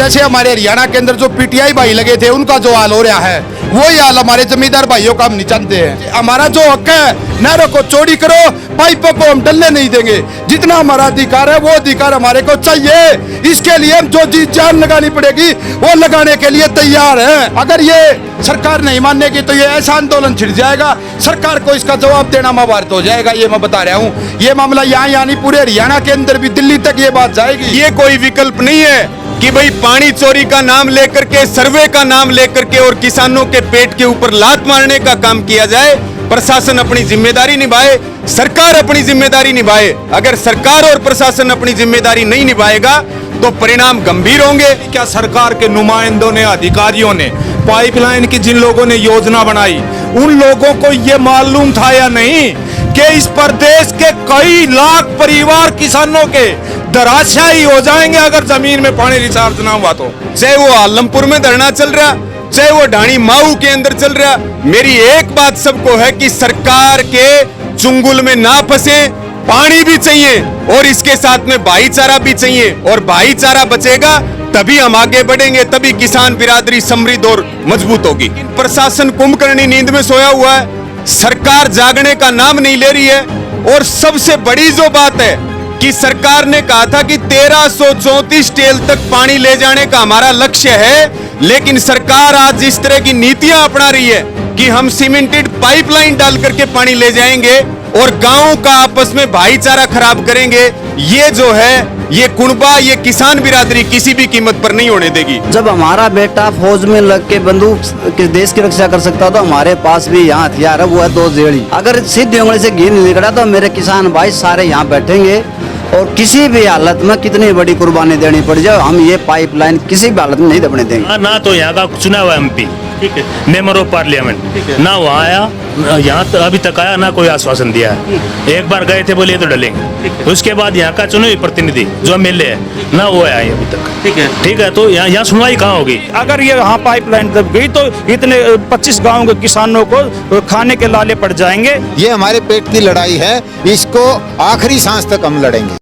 जैसे हमारे हरियाणा के अंदर जो पीटीआई भाई लगे थे उनका जो हाल हो रहा है, वही हाल हमारे जमींदार भाइयों का हम नहीं चाहते हैं। हमारा जो हक है, नहरों को चौड़ी करो, पाइपों को हम डलने नहीं देंगे। जितना हमारा अधिकार है वो अधिकार हमारे को चाहिए। इसके लिए हम जो जी जान लगानी पड़ेगी वो लगाने के लिए तैयार हैं। अगर ये सरकार नहीं मानेगी तो ये ऐसा आंदोलन छिड़ जाएगा, सरकार को इसका जवाब देना महाभारत हो जाएगा। ये मैं बता रहा हूँ, ये मामला यहाँ यानी पूरे हरियाणा के अंदर भी दिल्ली तक ये बात जाएगी। ये कोई विकल्प नहीं है कि भाई पानी चोरी का नाम लेकर के, सर्वे का नाम लेकर के और किसानों के पेट के ऊपर लात मारने का काम किया जाए। प्रशासन अपनी जिम्मेदारी निभाए, सरकार अपनी जिम्मेदारी निभाए। अगर सरकार और प्रशासन अपनी जिम्मेदारी नहीं निभाएगा तो परिणाम गंभीर होंगे। क्या सरकार के नुमाइंदों ने, अधिकारियों ने, पाइपलाइन की जिन लोगों ने योजना बनाई, उन लोगों को ये मालूम था या नहीं कि इस प्रदेश के कई लाख परिवार किसानों के धराशायी हो जाएंगे अगर जमीन में पानी रिचार्ज ना हुआ तो। चाहे वो आलमपुर में धरना चल रहा, चाहे वो ढाणी माऊ के अंदर चल रहा, मेरी एक बात सबको है कि सरकार के चुंगल में ना फंसे। पानी भी चाहिए और इसके साथ में भाईचारा भी चाहिए, और भाईचारा बचेगा तभी हम आगे बढ़ेंगे, तभी किसान बिरादरी समृद्ध और मजबूत होगी। प्रशासन कुंभकर्णी नींद में सोया हुआ है, सरकार जागने का नाम नहीं ले रही है। और सबसे बड़ी जो बात है कि सरकार ने कहा था कि 1334 टेल तक पानी ले जाने का हमारा लक्ष्य है, लेकिन सरकार आज इस तरह की नीतियां अपना रही है कि हम सीमेंटेड पाइपलाइन डाल करके पानी ले जाएंगे और गांव का आपस में भाईचारा खराब करेंगे। ये जो है, ये कुणबा, ये किसान बिरादरी किसी भी कीमत पर नहीं होने देगी। जब हमारा बेटा फौज में लग के बंदूक के देश की रक्षा कर सकता तो हमारे पास भी यहाँ हथियार है, वो है 2 जेड़ी। अगर सिद्ध उंगली से घी नहीं निकला तो मेरे किसान भाई सारे यहाँ बैठेंगे और किसी भी हालत में कितनी बड़ी कुर्बानी देनी पड़ जाए, हम ये पाइपलाइन किसी भी हालत में नहीं दबने देंगे। ना तो यहाँ का चुना हुआ MP, ठीक है, मेंबर ऑफ पार्लियामेंट, ना वहाँ आया, यहाँ तो अभी तक आया, ना कोई आश्वासन दिया है। एक बार गए थे, बोले तो डलेंगे, उसके बाद यहाँ का चुने हुए प्रतिनिधि जो MLA है ना, वो आए अभी तक। ठीक है, तो यहाँ सुनवाई कहाँ होगी? अगर ये यहाँ पाइपलाइन दब गई तो इतने 25 गाँव के किसानों को खाने के लाले पड़ जाएंगे। ये हमारे पेट की लड़ाई है, इसको आखिरी सांस तक हम लड़ेंगे।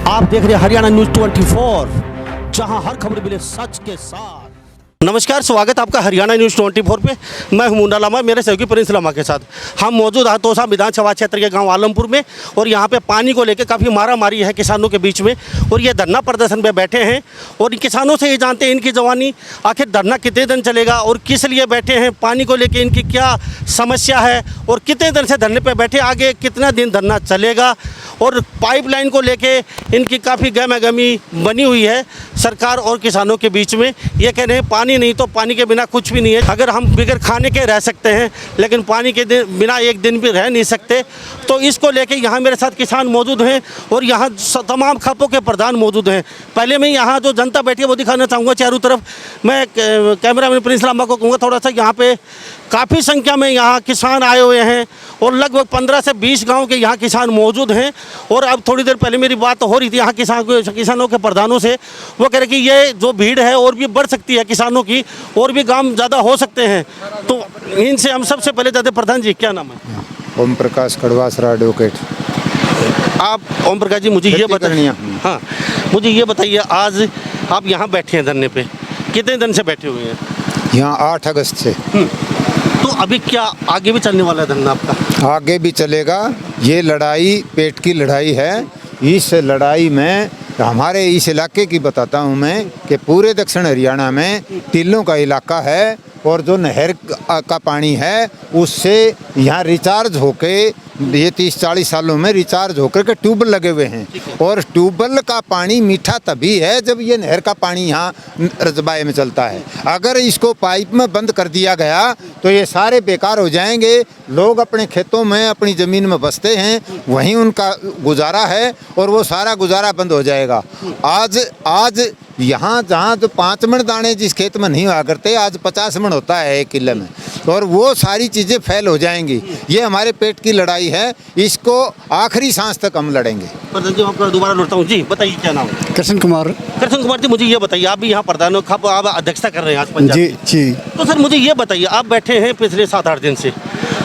आप देख रहे हैं हरियाणा न्यूज 24, जहां हर खबर मिले सच के साथ। नमस्कार, स्वागत आपका हरियाणा न्यूज़ 24 पे। मैं हूं मुन्ना लामा, मेरे सहयोगी प्रिंस लामा के साथ हम मौजूद हैं तोसा विधानसभा क्षेत्र के गांव आलमपुर में। और यहां पे पानी को लेकर काफ़ी मारामारी है किसानों के बीच में, और ये धरना प्रदर्शन पे बैठे हैं। और इन किसानों से ये जानते हैं इनकी जवानी आखिर धरना कितने दिन चलेगा और किस लिए बैठे हैं, पानी को लेकर इनकी क्या समस्या है और कितने दिन से धरने पर बैठे, आगे कितना दिन धरना चलेगा। और पाइपलाइन को लेके इनकी काफ़ी गहमागहमी बनी हुई है सरकार और किसानों के बीच में। ये कह रहे हैं पानी नहीं तो पानी के बिना कुछ भी नहीं है। अगर हम बगैर खाने के रह सकते हैं, लेकिन पानी के बिना एक दिन भी रह नहीं सकते। तो इसको लेके यहाँ मेरे साथ किसान मौजूद हैं और यहाँ तमाम खापों के प्रधान मौजूद हैं। पहले मैं यहाँ जो जनता बैठी है वो दिखाना चाहूँगा चारों तरफ। मैं कैमरामैन प्रिंस लामा को कहूँगा थोड़ा सा, यहाँ पे काफ़ी संख्या में यहाँ किसान आए हुए हैं और लगभग 15 से 20 गांव के यहाँ किसान मौजूद हैं। और अब थोड़ी देर पहले मेरी बात हो रही थी यहाँ किसानों के प्रधानों से, वो कह रहे कि ये जो भीड़ है और भी बढ़ सकती है किसानों की, और भी काम ज़्यादा हो सकते हैं। तो इनसे हम सबसे पहले जाते, प्रधान जी क्या नाम है? ओम प्रकाश कड़वासरा एडवोकेट। आप ओम प्रकाश जी मुझे ये बताइए, हाँ मुझे ये बताइए, आज आप यहाँ बैठे हैं धरने पे, कितने दिन से बैठे हुए हैं? यहाँ 8 अगस्त से। तो अभी क्या आगे भी चलने वाला है धरना आपका? आगे भी चलेगा। ये लड़ाई पेट की लड़ाई है। इस लड़ाई में हमारे इस इलाके की बताता हूँ मैं कि पूरे दक्षिण हरियाणा में टीलों का इलाका है और जो नहर का पानी है उससे यहाँ रिचार्ज होके ये 30-40 सालों में रिचार्ज होकर के ट्यूबवेल लगे हुए हैं। और ट्यूबवेल का पानी मीठा तभी है जब ये नहर का पानी यहाँ रजबाए में चलता है। अगर इसको पाइप में बंद कर दिया गया तो ये सारे बेकार हो जाएंगे। लोग अपने खेतों में, अपनी ज़मीन में बसते हैं, वहीं उनका गुजारा है और वो सारा गुजारा बंद हो जाएगा। आज यहाँ जहाँ जो 5 मण दाने जिस खेत में नहीं हुआ करते, आज 50 मण होता है 1 किले में, और वो सारी चीज़ें फैल हो जाएंगी। ये हमारे पेट की लड़ाई है, इसको आखिरी सांस तक हम लड़ेंगे। प्रधान जी आपका दोबारा लौटता हूँ जी, बताइए क्या नाम है? कृष्ण कुमार। कृष्ण कुमार जी मुझे ये बताइए, आप भी यहाँ प्रधान हो, आप अध्यक्षता कर रहे हैं आज पंजाब जी जी। तो सर मुझे ये बताइए, आप बैठे हैं पिछले 7-8 दिन से,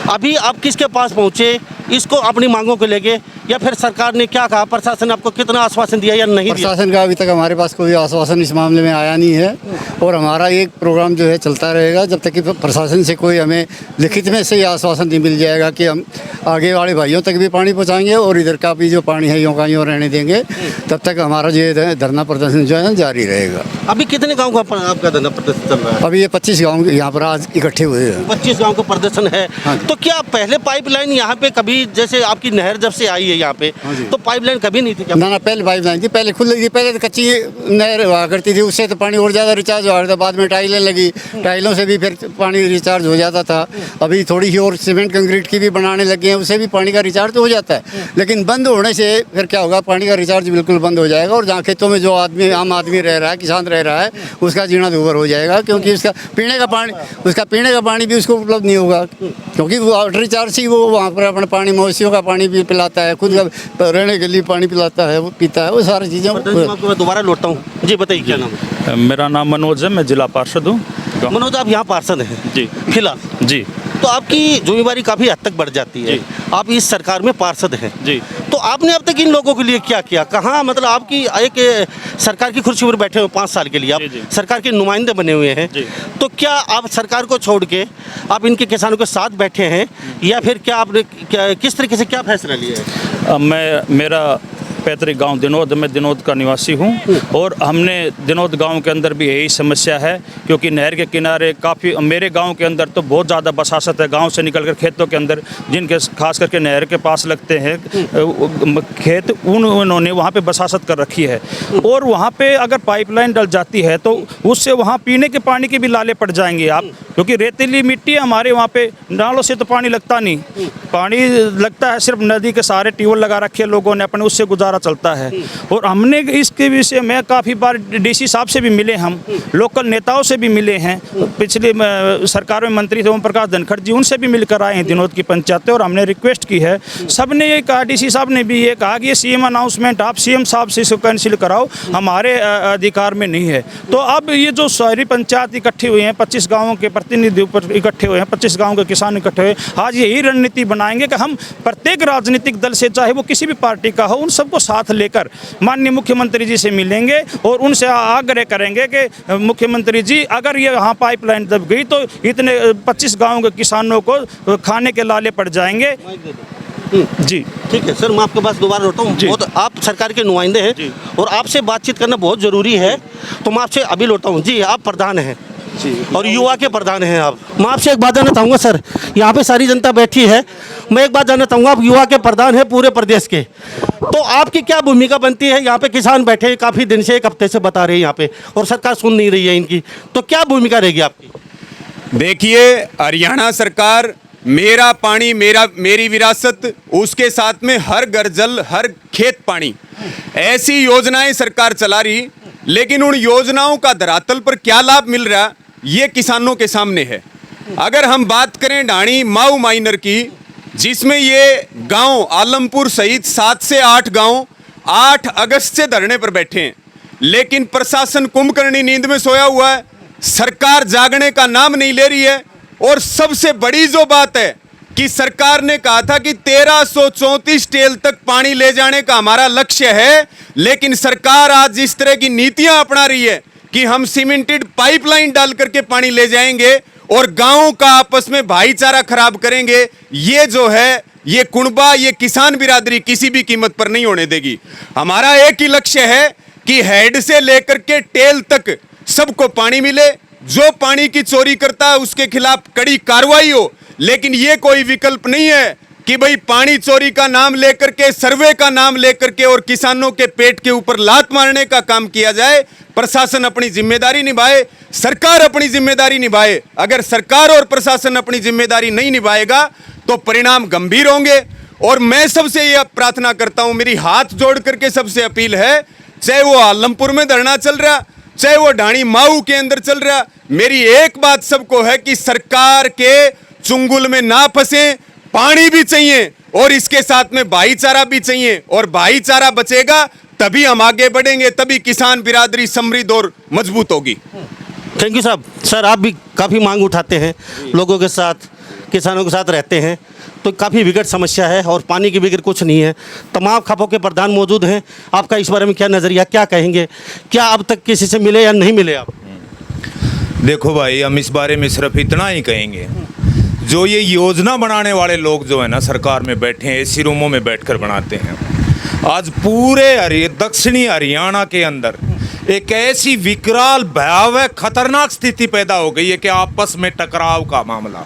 अभी आप किसके पास पहुँचे इसको अपनी मांगों को लेके, या फिर सरकार ने क्या कहा, प्रशासन ने आपको कितना आश्वासन दिया या नहीं दिया? प्रशासन का अभी तक हमारे पास कोई आश्वासन इस मामले में आया नहीं है, और हमारा एक प्रोग्राम जो है चलता रहेगा जब तक कि प्रशासन से कोई हमें लिखित में से आश्वासन नहीं मिल जाएगा कि हम आगे वाले भाइयों तक भी पानी पहुंचाएंगे और इधर का भी जो पानी है यूँ का यूँ रहने देंगे। तब तक हमारा जो धरना प्रदर्शन जो है जारी रहेगा। अभी कितने गाँव का आपका धरना प्रदर्शन चल रहा है? अभी ये 25 गाँव यहाँ पर आज इकट्ठे हुए हैं। 25 गाँव का प्रदर्शन है। तो क्या पहले पाइपलाइन यहाँ पे कभी, जैसे आपकी नहर जब से आई है यहाँ पे, तो पाइपलाइन कभी नहीं थी क्या? ना पहले पाइपलाइन थी, पहले खुल लगी, पहले तो कच्ची नहर हुआ करती थी, उससे तो पानी और ज़्यादा रिचार्ज हुआ था। बाद में टाइलें लगी, टाइलों से भी फिर पानी रिचार्ज हो जाता था। अभी थोड़ी ही और सीमेंट कंक्रीट की भी बनाने लगे हैं, उससे भी पानी का रिचार्ज तो हो जाता है। लेकिन बंद होने से फिर क्या होगा, पानी का रिचार्ज बिल्कुल बंद हो जाएगा, और जहाँ खेतों में जो आदमी आम आदमी रह रहा है, किसान रह रहा है, उसका जीना दूभर हो जाएगा, क्योंकि उसका पीने का पानी भी उसको उपलब्ध नहीं होगा, क्योंकि वो वाटर रिचार्ज ही वो वहाँ पर अपना पानी मवेशियों का पानी भी पिलाता है, खुद का रहने के लिए पानी पिलाता है, वो पीता है, वो सारी चीज़ें। मैं दोबारा लौटता हूँ जी, बताइए क्या नाम है? मेरा नाम मनोज है, मैं जिला पार्षद हूँ। मनोज, आप यहाँ पार्षद हैं जी फिलहाल, जी तो आपकी जिम्मेदारी काफ़ी हद तक बढ़ जाती है। आप इस सरकार में पार्षद हैं जी। तो आपने अब तक इन लोगों के लिए क्या किया? कहाँ, मतलब आपकी एक सरकार की कुर्सी पर बैठे हुए 5 साल के लिए आप जी। सरकार के नुमाइंदे बने हुए हैं, तो क्या आप सरकार को छोड़ के आप इनके किसानों के साथ बैठे हैं, या फिर क्या आपने किस तरीके से क्या फैसला लिया है? मेरा पैतृक गांव दिनोद, मैं दिनोद का निवासी हूं, और हमने दिनोद गांव के अंदर भी यही समस्या है, क्योंकि नहर के किनारे काफ़ी, मेरे गांव के अंदर तो बहुत ज़्यादा बसासत है। गांव से निकलकर खेतों के अंदर, जिनके खास करके नहर के पास लगते हैं खेत, उन्होंने वहां पे बसासत कर रखी है, और वहां पे अगर पाइपलाइन डल जाती है तो उससे वहां पीने के पानी के भी लाले पड़ जाएंगे आप, क्योंकि रेतीली मिट्टी है हमारे वहाँ पे, नालों से तो पानी लगता नहीं, पानी लगता है सिर्फ नदी के सहारे, ट्यूबवेल लगा रखे लोगों ने अपने, उससे गुजारा चलता है। और हमने इसके विषय में काफ़ी बार डीसी साहब से भी मिले, हम लोकल नेताओं से भी मिले हैं, पिछले सरकार में मंत्री थे ओम प्रकाश धनखड़ जी, उनसे भी मिलकर आए हैं दिनोद की पंचायतें, और हमने रिक्वेस्ट की है। सब ने ये कहा, डीसी साहब ने भी ये कहा कि ये सीएम अनाउंसमेंट आप सीएम साहब से इसको कैंसिल कराओ, हमारे अधिकार में नहीं है। तो अब ये जो सारी पंचायत इकट्ठी हुई हैं, 25 गाँवों के प्रतिनिधि ऊपर इकट्ठे हुए हैं, 25 गाँव के किसान इकट्ठे हुए, आज यही रणनीति बनाएंगे कि हम प्रत्येक राजनीतिक दल से, चाहे वो किसी भी पार्टी का हो, उन सबको साथ लेकर माननीय मुख्यमंत्री जी से मिलेंगे और उनसे आग्रह करेंगे कि मुख्यमंत्री जी, अगर ये यहाँ पाइपलाइन दब गई तो इतने 25 गाँव के किसानों को खाने के लाले पड़ जाएंगे। जी ठीक है सर, मैं आपके पास दोबारा लौटा हूँ। बहुत, आप सरकार के नुमाइंदे हैं और आपसे बातचीत करना बहुत ज़रूरी है, तो मैं आपसे अभी लौटा हूँ। जी, आप प्रधान हैं और युवा के प्रधान हैं आप। मैं आपसे एक बात जानना चाहूँगा सर, यहाँ पे सारी जनता बैठी है, मैं एक बात जानना चाहूँगा, आप युवा के प्रधान हैं पूरे प्रदेश के, तो आपकी क्या भूमिका बनती है? यहाँ पे किसान बैठे हैं काफ़ी दिन से, 1 हफ्ते से बता रहे हैं यहाँ पे, और सरकार सुन नहीं रही है इनकी, तो क्या भूमिका रहेगी आपकी? देखिए, हरियाणा सरकार मेरा पानी मेरी विरासत, उसके साथ में हर घर जल हर खेत पानी, ऐसी योजनाएं सरकार चला रही, लेकिन उन योजनाओं का धरातल पर क्या लाभ मिल रहा, ये किसानों के सामने है। अगर हम बात करें ढाणी माऊ माइनर की, जिसमें ये गांव आलमपुर सहित 7 से 8 गांव 8 अगस्त से धरने पर बैठे हैं, लेकिन प्रशासन कुंभकर्णी नींद में सोया हुआ है, सरकार जागने का नाम नहीं ले रही है। और सबसे बड़ी जो बात है कि सरकार ने कहा था कि 1334 टेल तक पानी ले जाने का हमारा लक्ष्य है, लेकिन सरकार आज जिस तरह की नीतियां अपना रही है कि हम सीमेंटेड पाइपलाइन डाल करके पानी ले जाएंगे और गांवों का आपस में भाईचारा खराब करेंगे, ये जो है, ये कुणबा, ये किसान बिरादरी किसी भी कीमत पर नहीं होने देगी। हमारा एक ही लक्ष्य है कि हेड से लेकर के टेल तक सबको पानी मिले, जो पानी की चोरी करता है उसके खिलाफ कड़ी कार्रवाई हो। लेकिन ये कोई विकल्प नहीं है कि भाई पानी चोरी का नाम लेकर के, सर्वे का नाम लेकर के और किसानों के पेट के ऊपर लात मारने का काम किया जाए। प्रशासन अपनी जिम्मेदारी निभाए, सरकार अपनी जिम्मेदारी निभाए। अगर सरकार और प्रशासन अपनी जिम्मेदारी नहीं निभाएगा तो परिणाम गंभीर होंगे। और मैं सबसे यह प्रार्थना करता हूं, मेरी हाथ जोड़ करके सबसे अपील है, चाहे वो आलमपुर में धरना चल रहा, चाहे वो ढाणी माऊ के अंदर चल रहा, मेरी एक बात सबको है कि सरकार के चुंगल में ना फंसे, पानी भी चाहिए और इसके साथ में भाईचारा भी चाहिए, और भाईचारा बचेगा तभी हम आगे बढ़ेंगे, तभी किसान बिरादरी समृद्ध और मजबूत होगी। थैंक यू साहब। सर, आप भी काफ़ी मांग उठाते हैं, लोगों के साथ, किसानों के साथ रहते हैं, तो काफ़ी विकट समस्या है और पानी के बगैर कुछ नहीं है। तमाम खापों के प्रधान मौजूद हैं। आपका इस बारे में क्या नज़रिया, क्या कहेंगे? क्या अब तक किसी से मिले या नहीं मिले आप? देखो भाई, हम इस बारे में सिर्फ इतना ही कहेंगे, जो ये योजना बनाने वाले लोग जो है ना सरकार में बैठे हैं, एसी रूमों में बैठकर बनाते हैं। आज पूरे दक्षिणी हरियाणा के अंदर एक ऐसी विकराल भयावह खतरनाक स्थिति पैदा हो गई है कि आपस में टकराव का मामला।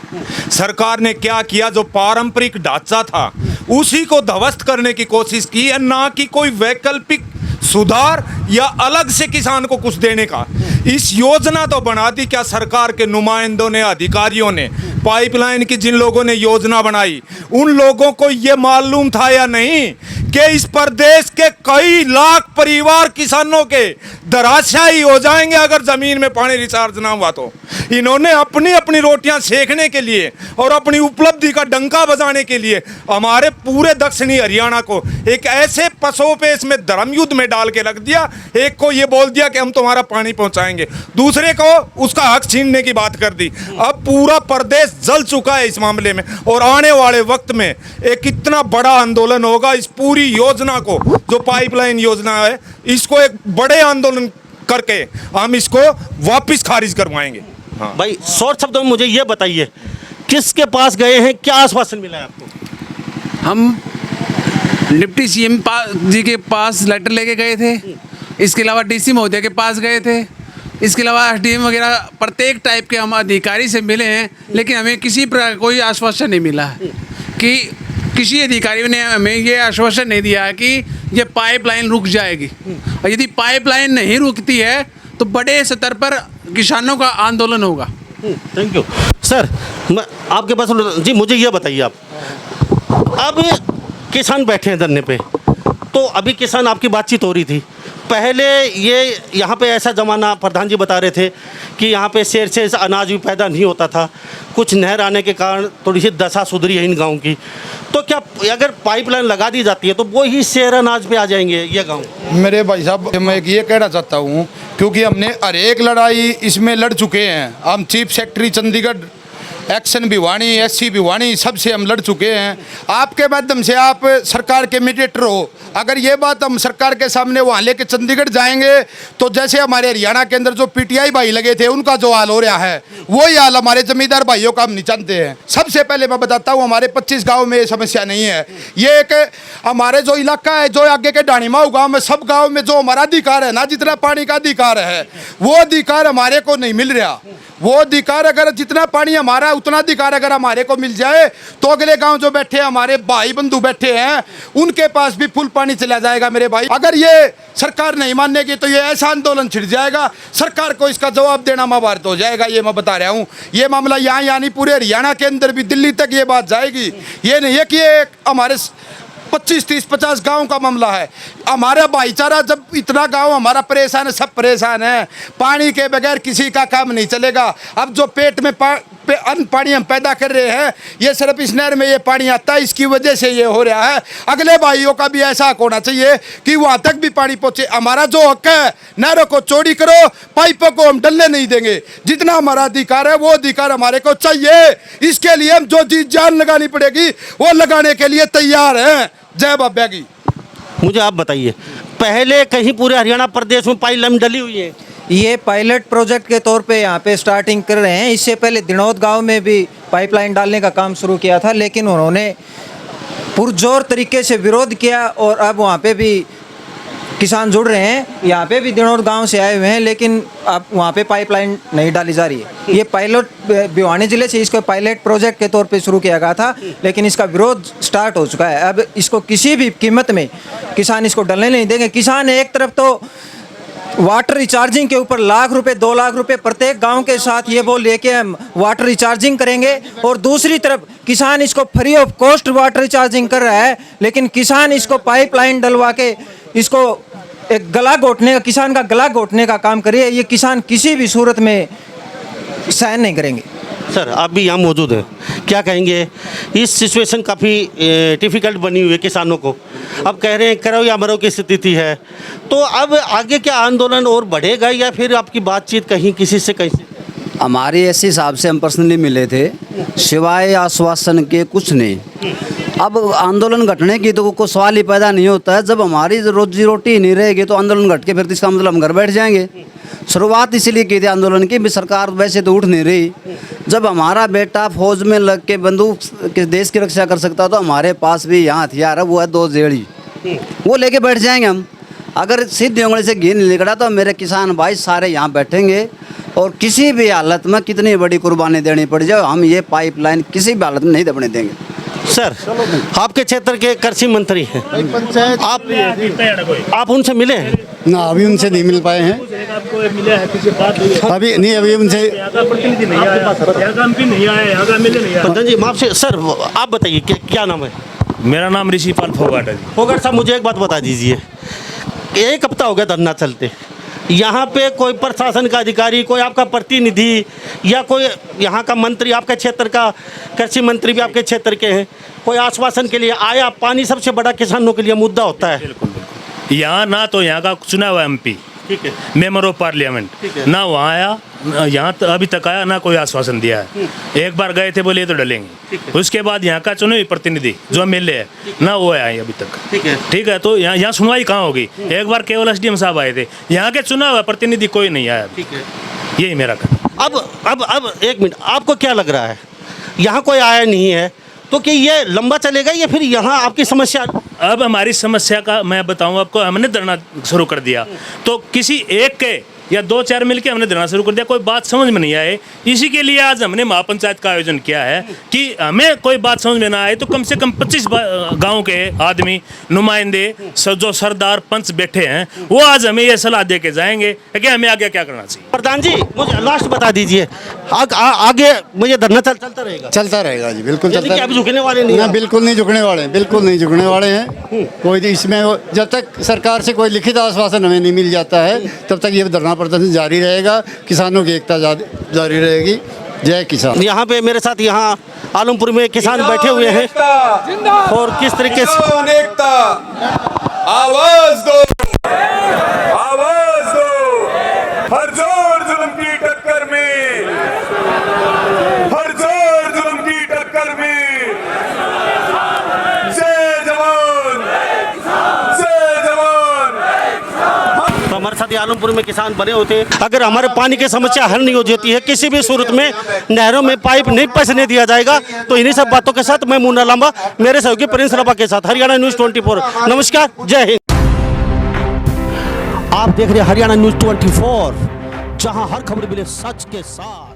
सरकार ने क्या किया, जो पारंपरिक ढांचा था उसी को ध्वस्त करने की कोशिश की है, ना कि कोई वैकल्पिक सुधार या अलग से किसान को कुछ देने का। इस योजना तो बना दी, क्या सरकार के नुमाइंदों ने, अधिकारियों ने, पाइपलाइन की जिन लोगों ने योजना बनाई, उन लोगों को ये मालूम था या नहीं कि इस प्रदेश के कई लाख परिवार किसानों के धराशायी हो जाएंगे अगर जमीन में पानी रिचार्ज ना हुआ तो। इन्होंने अपनी अपनी रोटियां सेकने के लिए और अपनी उपलब्धि का डंका बजाने के लिए हमारे पूरे दक्षिणी हरियाणा को एक ऐसे पसोपेश में धर्मयुद्ध में डाल के रख दिया। एक को ये बोल दिया कि हम तुम्हारा पानी पहुंचाएंगे, दूसरे को उसका हक छीनने की बात कर दी। अब पूरा प्रदेश जल चुका है इस मामले में, और आने वाले वक्त में एक इतना बड़ा आंदोलन होगा। इस पूरी योजना को, जो पाइपलाइन योजना है, इसको एक बड़े आंदोलन करके हम इसको वापस खारिज करवाएंगे। हाँ भाई, शॉर्ट शब्दों में मुझे ये बताइए, किसके पास गए हैं, क्या आश्वासन मिला है आपको? हम डिप्टी सीएम जी के पास लेटर लेके गए थे, इसके अलावा डीसी महोदय के पास गए थे, इसके अलावा एसडीएम वगैरह प्रत्येक टाइप के हम अधिकारी से मिले हैं, लेकिन हमें किसी प्रकार का कोई आश्वासन नहीं मिला है कि किसी अधिकारी ने हमें ये आश्वासन नहीं दिया है कि ये पाइपलाइन रुक जाएगी। और यदि पाइपलाइन नहीं रुकती है तो बड़े स्तर पर किसानों का आंदोलन होगा। Thank you sir. मैं आपके पास जी, मुझे ये बताइए, आप अब किसान बैठे हैं धरने पे, तो अभी किसान आपकी बातचीत हो रही थी, पहले ये यहाँ पे ऐसा ज़माना, प्रधान जी बता रहे थे कि यहाँ पे शेर से अनाज भी पैदा नहीं होता था, कुछ नहर आने के कारण थोड़ी सी दशा सुधरी है इन गाँव की। तो क्या अगर पाइपलाइन लगा दी जाती है तो वो ही शेर अनाज पे आ जाएंगे ये गाँव? मेरे भाई साहब, मैं ये कहना चाहता हूँ, क्योंकि हमने हर एक लड़ाई इसमें लड़ चुके हैं। हम chief secretary Chandigarh, action Bhiwani, SC Bhiwani, सबसे हम लड़ चुके हैं। आपके माध्यम से आप सरकार के मीडिएटर हो, अगर ये बात हम सरकार के सामने वहाँ लेके चंडीगढ़ जाएंगे तो जैसे हमारे हरियाणा के अंदर जो पीटीआई भाई लगे थे उनका जो हाल हो रहा है, वही हाल हमारे जमींदार भाइयों का हम नहीं जानते हैं। सबसे पहले मैं बताता हूँ, हमारे 25 गाँव में ये समस्या नहीं है। ये एक हमारे जो इलाका है, जो आगे के डाणीमाऊ गाँव में, सब गाँव में जो हमारा अधिकार है ना, जितना पानी का अधिकार है, वो अधिकार हमारे को नहीं मिल रहा। वो अधिकार अगर जितना पानी हमारा, उतना अधिकार अगर हमारे को मिल जाए तो अगले गांव जो बैठे हमारे भाई बंधु बैठे हैं, उनके पास भी फुल पानी चला जाएगा। मेरे भाई, अगर ये सरकार नहीं मानेगी तो ये ऐसा आंदोलन छिड़ जाएगा, सरकार को इसका जवाब देना महाभारत हो जाएगा। ये मैं बता रहा हूँ, ये मामला यहाँ यानी पूरे हरियाणा के अंदर भी, दिल्ली तक ये बात जाएगी। ये नहीं है कि ये हमारे 25, 30, 50 गाँव का मामला है। हमारा भाईचारा, जब इतना गांव हमारा परेशान है, सब परेशान है, पानी के बगैर किसी का काम नहीं चलेगा। अब जो पेट में अन्न पानी हम पैदा कर रहे हैं, ये सिर्फ इस नहर में ये पानी आता है, इसकी वजह से ये हो रहा है। अगले भाइयों का भी ऐसा हक होना चाहिए कि वहाँ तक भी पानी पहुँचे। हमारा जो हक है, नहरों को चौड़ी करो, पाइपों को हम डलने नहीं देंगे। जितना हमारा अधिकार है वो अधिकार हमारे को चाहिए। इसके लिए हम जो जी जान लगानी पड़ेगी वो लगाने के लिए तैयार हैं। जय बाबा की। मुझे आप बताइए, पहले कहीं पूरे हरियाणा प्रदेश में पाइपलाइन डली हुई है? ये पायलट प्रोजेक्ट के तौर पे यहाँ पे स्टार्टिंग कर रहे हैं। इससे पहले दिनोद गांव में भी पाइपलाइन डालने का काम शुरू किया था, लेकिन उन्होंने पुरजोर तरीके से विरोध किया और अब वहाँ पे भी किसान जुड़ रहे हैं। यहाँ पे भी दिनोद गांव से आए हुए हैं, लेकिन अब वहाँ पे पाइपलाइन नहीं डाली जा रही है। ये पायलट भिवानी जिले से इसको पायलट प्रोजेक्ट के तौर पे शुरू किया गया था, लेकिन इसका विरोध स्टार्ट हो चुका है। अब इसको किसी भी कीमत में किसान इसको डलने नहीं देंगे। किसान एक तरफ तो वाटर रिचार्जिंग के ऊपर लाख रुपए, 2 लाख रुपए प्रत्येक गांव के साथ ये वो लेके हम वाटर रिचार्जिंग करेंगे, और दूसरी तरफ किसान इसको free of cost water recharging कर रहा है, लेकिन किसान इसको पाइपलाइन डलवा के इसको एक गला घोटने का, किसान का गला घोटने का काम करिए। ये किसान किसी भी सूरत में सहन नहीं करेंगे। सर, आप भी यहाँ मौजूद हैं, क्या कहेंगे? इस सिचुएशन काफ़ी डिफ़िकल्ट बनी हुई है किसानों को। अब कह रहे हैं करो या मरो की स्थिति है, तो अब आगे क्या आंदोलन और बढ़ेगा या फिर आपकी बातचीत कहीं किसी से कहीं से? हमारे ऐसे हिसाब से हम पर्सनली मिले थे, सिवाय आश्वासन के कुछ नहीं। अब आंदोलन घटने की तो कोई सवाल ही पैदा नहीं होता है। जब हमारी रोजी रोटी नहीं रहेगी तो आंदोलन घट के फिर तो इसका मतलब हम घर बैठ जाएंगे। शुरुआत इसलिए की थी आंदोलन की भी, सरकार वैसे तो उठ नहीं रही। जब हमारा बेटा फौज में लग के बंदूक किस देश की रक्षा कर सकता तो हमारे पास भी यहाँ हथियार है, वो है 2 जेड़ी, वो लेके बैठ जाएंगे हम। अगर सीधे उंगली से घी नहीं निकला तो मेरे किसान भाई सारे यहाँ बैठेंगे और किसी भी हालत में कितनी बड़ी कुर्बानी देनी पड़ जाए, हम ये पाइपलाइन किसी भी हालत में नहीं दबने देंगे। सर, आपके क्षेत्र के कृषि मंत्री हैं, आप उनसे मिले हैं? ना, अभी उनसे नहीं मिल पाए हैं। अभी नहीं, अभी उनसे प्रधान जी, आपसे सर आप बताइए क्या नाम है? मेरा नाम ऋषिपाल फोगाट है। फोगाट साहब, मुझे एक बात बता दीजिए, 1 हफ्ता हो गया धरना चलते, यहाँ पे कोई प्रशासन का अधिकारी, कोई आपका प्रतिनिधि या कोई यहाँ का मंत्री, आपके क्षेत्र का कृषि मंत्री भी आपके क्षेत्र के हैं, कोई आश्वासन के लिए आया? पानी सबसे बड़ा किसानों के लिए मुद्दा होता है। यहाँ ना तो यहाँ का चुना हुआ MP, ठीक है, मेंबर ऑफ पार्लियामेंट, ना वहाँ आया, यहाँ अभी तक आया, ना कोई आश्वासन दिया है। एक बार गए थे, बोले ये तो डलेंगे। उसके बाद यहाँ का चुने हुए प्रतिनिधि जो MLA है ना, वो आए अभी तक। ठीक है, तो यहाँ सुनवाई कहाँ होगी? एक बार केवल SDM साहब आए थे, यहाँ के चुना हुआ प्रतिनिधि कोई नहीं आया। यही मेरा कहना। अब 1 मिनट, आपको क्या लग रहा है, यहाँ कोई आया नहीं है तो कि ये लंबा चलेगा या फिर यहाँ आपकी समस्या? अब हमारी समस्या का मैं बताऊं आपको, हमने धरना शुरू कर दिया तो किसी एक के या 2-4 मिलके हमने धरना शुरू कर दिया, कोई बात समझ में नहीं आए। इसी के लिए आज हमने महापंचायत का आयोजन किया है कि हमें कोई बात समझ में ना आए तो कम से कम 25 गांव के आदमी, नुमाइंदे, जो सरदार पंच बैठे हैं, वो आज हमें ये सलाह दे के जाएंगे कि हमें आगे क्या करना चाहिए। प्रधान जी, मुझे लास्ट बता दीजिए, आगे मुझे धरना चलता रहेगा? चलता रहेगा जी, बिल्कुल चलता रहेगा। अब झुकने वाले नहीं ना, बिल्कुल नहीं झुकने वाले हैं, बिल्कुल नहीं झुकने वाले हैं। कोई इसमें जब तक सरकार से कोई लिखित आश्वासन हमें नहीं मिल जाता है तब तक ये धरना प्रदर्शन जारी रहेगा, किसानों की एकता जारी रहेगी। जय किसान। यहाँ पे मेरे साथ यहाँ आलमपुर में किसान बैठे हुए हैं और किस तरीके से एकता, आवाज दो, आवाज दो, हर जोर जुल्म की टक्कर में, हर जोर जुल्म की टक्कर में, जय जवान, जय जवान। तो हमारे साथ आलमपुर में किसान बने होते हैं। अगर हमारे पानी की समस्या हल नहीं हो जाती है, किसी भी सूरत में नहरों में पाइप नहीं पसने दिया जाएगा, तो इन्हीं सब बातों के साथ मैं मुन्ना लांबा मेरे सहयोगी प्रिंस लांबा के साथ हरियाणा न्यूज़ 24। नमस्कार, जय हिंद। आप देख रहे हैं हरियाणा न्यूज़ 24, जहां हर खबर मिले सच के साथ।